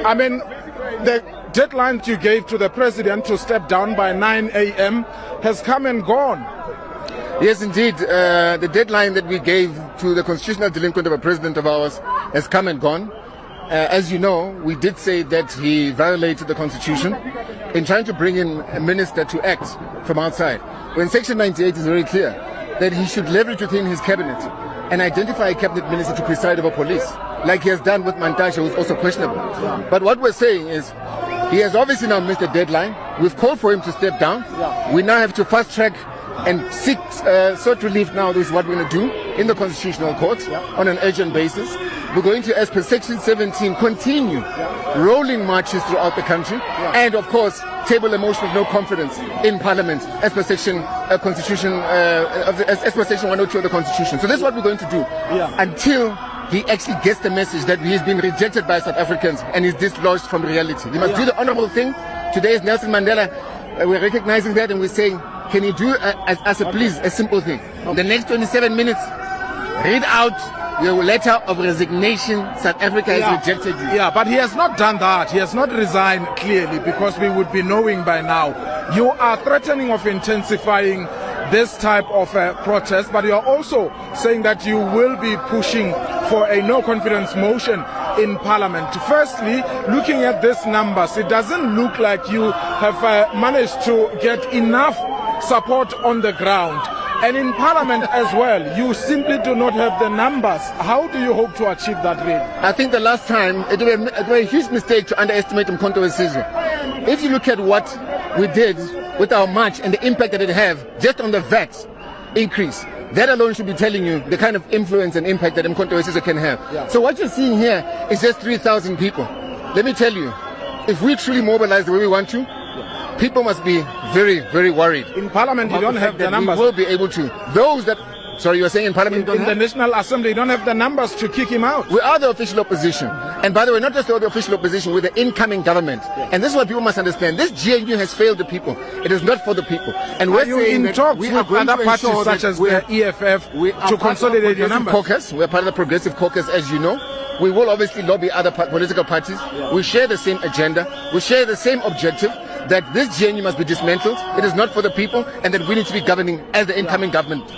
I mean, the deadline you gave to the president to step down by 9 a.m. has come and gone. Yes, indeed. The deadline that we gave to the constitutional delinquent of a president of ours has come and gone. As you know, we did say that he violated the constitution in trying to bring in a minister to act from outside. When Section 98 is very clear that he should leverage within his cabinet and identify a cabinet minister to preside over police, like he has done with Mantashe, who's also questionable. But what we're saying is, he has obviously now missed the deadline. We've called for him to step down. We now have to fast track and seek sort relief now. This is what we're going to do in the Constitutional Court on an urgent basis. We're going to, as per Section 17, continue rolling marches throughout the country and, of course, table a motion of no confidence in Parliament as per Section Constitution, as per Section 102 of the Constitution. So this is what we're going to do until he actually gets the message that he's been rejected by South Africans and is dislodged from reality. He must do the honorable thing. Today is Nelson Mandela. We're recognizing that and we're saying, can you do as a please, a simple thing? The next 27 minutes, read out your letter of resignation. South Africa has rejected you. Yeah, but he has not done that. He has not resigned clearly, because we would be knowing by now. You are threatening of intensifying this type of protest, but you are also saying that you will be pushing for a no confidence motion in Parliament. Firstly, looking at these numbers, it doesn't look like you have managed to get enough support on the ground. And in Parliament as well, you simply do not have the numbers. How do you hope to achieve that rate? I think the last time, it was a huge mistake to underestimate Umkhonto weSizwe. If you look at what we did with our march and the impact that it have just on the VAT increase, that alone should be telling you the kind of influence and impact that Umkhonto weSizwe can have. So what you're seeing here is just 3,000 people. Let me tell you, if we truly mobilize the way we want to, people must be very, very worried. In Parliament, you don't have the numbers. We will be able to. Those that... Sorry, you were saying in Parliament... In the National Assembly, you don't have the numbers to kick him out. We are the official opposition. And by the way, not just the official opposition, we're the incoming government. And this is what people must understand. This GNU has failed the people. It is not for the people. And we're saying in talks with other parties such as the EFF to consolidate your numbers. Caucus. We're part of the Progressive Caucus, as you know. We will obviously lobby other political parties. We share the same agenda. We share the same objective, that this GNU must be dismantled. It is not for the people, and that we need to be governing as the incoming government.